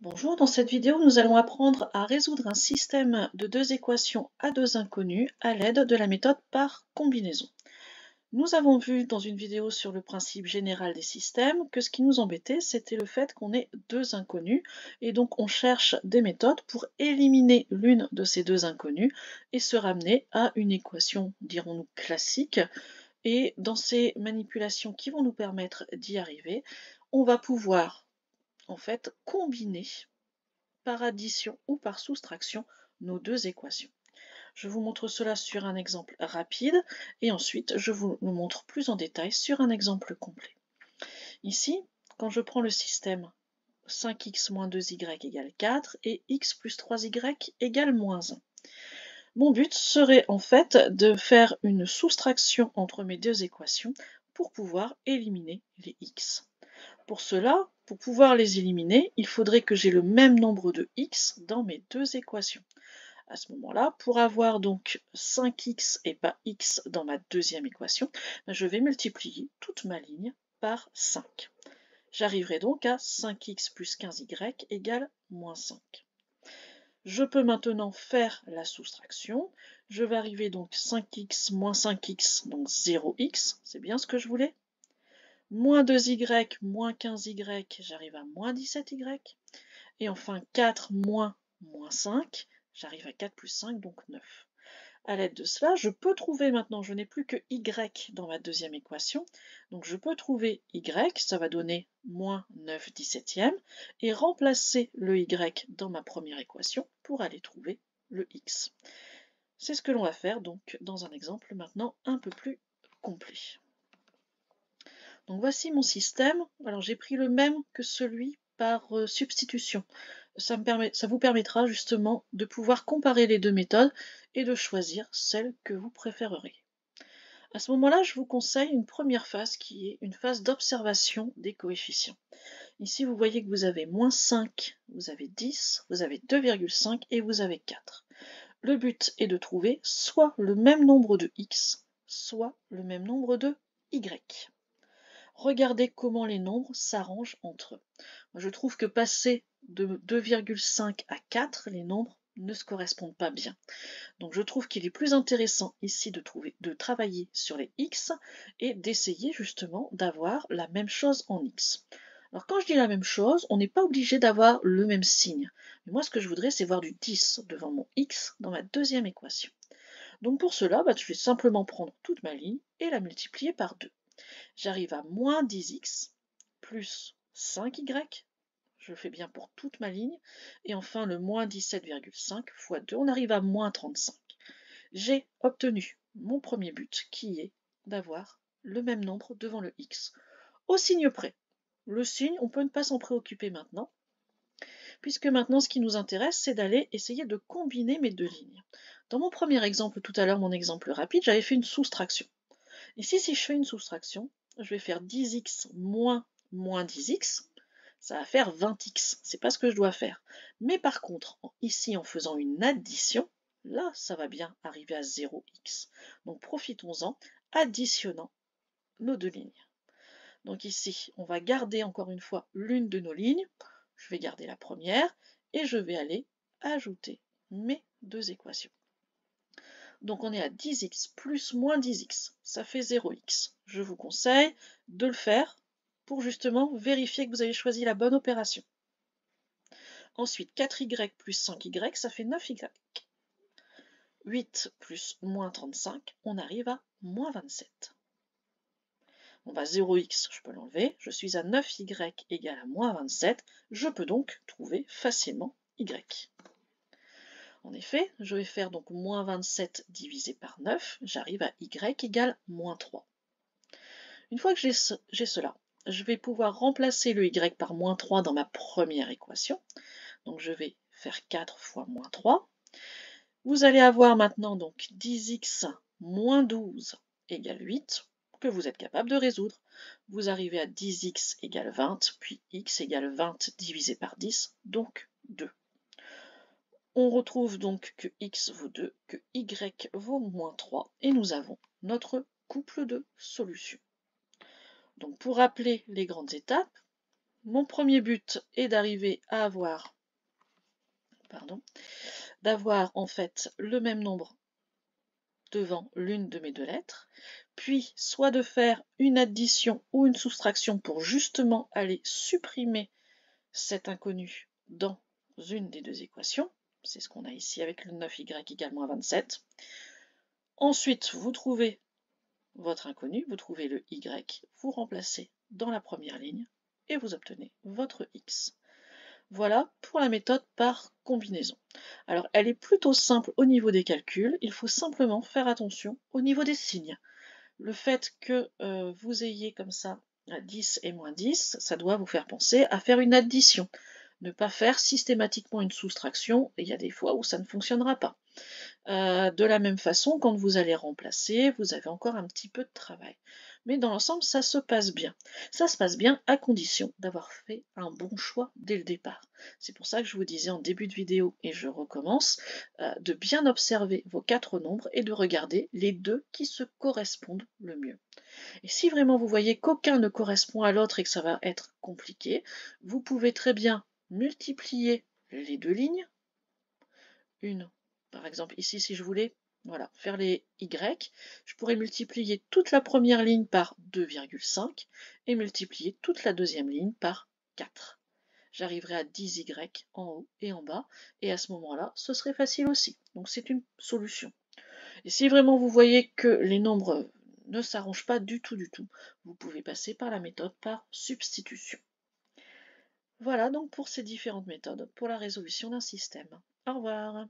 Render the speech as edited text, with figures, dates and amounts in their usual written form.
Bonjour, dans cette vidéo, nous allons apprendre à résoudre un système de deux équations à deux inconnus à l'aide de la méthode par combinaison. Nous avons vu dans une vidéo sur le principe général des systèmes que ce qui nous embêtait, c'était le fait qu'on ait deux inconnus, et donc on cherche des méthodes pour éliminer l'une de ces deux inconnues et se ramener à une équation, dirons-nous, classique. Et dans ces manipulations qui vont nous permettre d'y arriver, on va pouvoir en fait combiner par addition ou par soustraction nos deux équations. Je vous montre cela sur un exemple rapide et ensuite je vous le montre plus en détail sur un exemple complet. Ici, quand je prends le système 5x moins 2y égale 4 et x plus 3y égale moins 1. Mon but serait en fait de faire une soustraction entre mes deux équations pour pouvoir éliminer les x. Pour cela, pour pouvoir les éliminer, il faudrait que j'ai le même nombre de x dans mes deux équations. À ce moment-là, pour avoir donc 5x et pas x dans ma deuxième équation, je vais multiplier toute ma ligne par 5. J'arriverai donc à 5x plus 15y égale moins 5. Je peux maintenant faire la soustraction. Je vais arriver donc 5x moins 5x, donc 0x, c'est bien ce que je voulais. Moins 2y, moins 15y, j'arrive à moins 17y. Et enfin 4 moins 5, j'arrive à 4 plus 5, donc 9. À l'aide de cela, je peux trouver maintenant, je n'ai plus que y dans ma deuxième équation, donc je peux trouver y, ça va donner moins 9 17e, et remplacer le y dans ma première équation pour aller trouver le x. C'est ce que l'on va faire donc dans un exemple maintenant un peu plus complet. Donc voici mon système. Alors j'ai pris le même que celui par substitution. Ça vous permettra justement de pouvoir comparer les deux méthodes et de choisir celle que vous préférerez. À ce moment-là, je vous conseille une première phase qui est une phase d'observation des coefficients. Ici, vous voyez que vous avez moins 5, vous avez 10, vous avez 2,5 et vous avez 4. Le but est de trouver soit le même nombre de x, soit le même nombre de y. Regardez comment les nombres s'arrangent entre eux. Je trouve que passer de 2,5 à 4, les nombres ne se correspondent pas bien. Donc je trouve qu'il est plus intéressant ici de travailler sur les x et d'essayer justement d'avoir la même chose en x. Alors quand je dis la même chose, on n'est pas obligé d'avoir le même signe. Mais moi ce que je voudrais c'est voir du 10 devant mon x dans ma deuxième équation. Donc pour cela, je vais simplement prendre toute ma ligne et la multiplier par 2. J'arrive à moins 10x plus 5y, je fais bien pour toute ma ligne, et enfin le moins 17,5 fois 2, on arrive à moins 35. J'ai obtenu mon premier but qui est d'avoir le même nombre devant le x. Au signe près. Le signe, on peut ne pas s'en préoccuper maintenant, puisque maintenant ce qui nous intéresse, c'est d'aller essayer de combiner mes deux lignes. Dans mon premier exemple tout à l'heure, mon exemple rapide, j'avais fait une soustraction. Ici, si je fais une soustraction, je vais faire 10x moins 10x, ça va faire 20x. C'est pas ce que je dois faire. Mais par contre, ici, en faisant une addition, là, ça va bien arriver à 0x. Donc profitons-en, additionnant nos deux lignes. Donc ici, on va garder encore une fois l'une de nos lignes. Je vais garder la première et je vais aller ajouter mes deux équations. Donc on est à 10x plus moins 10x, ça fait 0x. Je vous conseille de le faire pour justement vérifier que vous avez choisi la bonne opération. Ensuite, 4y plus 5y, ça fait 9y. 8 plus moins 35, on arrive à moins 27. On va 0x, je peux l'enlever. Je suis à 9y égale à moins 27. Je peux donc trouver facilement y. En effet, je vais faire donc moins 27 divisé par 9, j'arrive à y égale moins 3. Une fois que j'ai cela, je vais pouvoir remplacer le y par moins 3 dans ma première équation. Donc je vais faire 4 fois moins 3. Vous allez avoir maintenant donc 10x moins 12 égale 8, que vous êtes capable de résoudre. Vous arrivez à 10x égale 20, puis x égale 20 divisé par 10, donc 2. On retrouve donc que x vaut 2, que y vaut moins 3, et nous avons notre couple de solutions. Donc pour rappeler les grandes étapes, Mon premier but est d'arriver à avoir, d'avoir en fait le même nombre devant l'une de mes deux lettres, puis soit de faire une addition ou une soustraction pour justement aller supprimer cet inconnu dans une des deux équations. C'est ce qu'on a ici avec le 9y égale moins 27. Ensuite, vous trouvez votre inconnu, vous trouvez le y, vous remplacez dans la première ligne et vous obtenez votre x. Voilà pour la méthode par combinaison. Alors, elle est plutôt simple au niveau des calculs, il faut simplement faire attention au niveau des signes. Le fait que vous ayez comme ça 10 et moins 10, ça doit vous faire penser à faire une addition. Ne pas faire systématiquement une soustraction, il y a des fois où ça ne fonctionnera pas. De la même façon, quand vous allez remplacer, vous avez encore un petit peu de travail. Mais dans l'ensemble, ça se passe bien. Ça se passe bien à condition d'avoir fait un bon choix dès le départ. C'est pour ça que je vous disais en début de vidéo, et je recommence, de bien observer vos 4 nombres et de regarder les deux qui se correspondent le mieux. Et si vraiment vous voyez qu'aucun ne correspond à l'autre et que ça va être compliqué, vous pouvez très bien multiplier les deux lignes. Une, par exemple ici si je voulais faire les Y, je pourrais multiplier toute la première ligne par 2,5 et multiplier toute la deuxième ligne par 4. J'arriverai à 10Y en haut et en bas, et à ce moment-là, ce serait facile aussi. Donc c'est une solution. Et si vraiment vous voyez que les nombres ne s'arrangent pas du tout, vous pouvez passer par la méthode par substitution. Voilà donc pour ces différentes méthodes pour la résolution d'un système. Au revoir.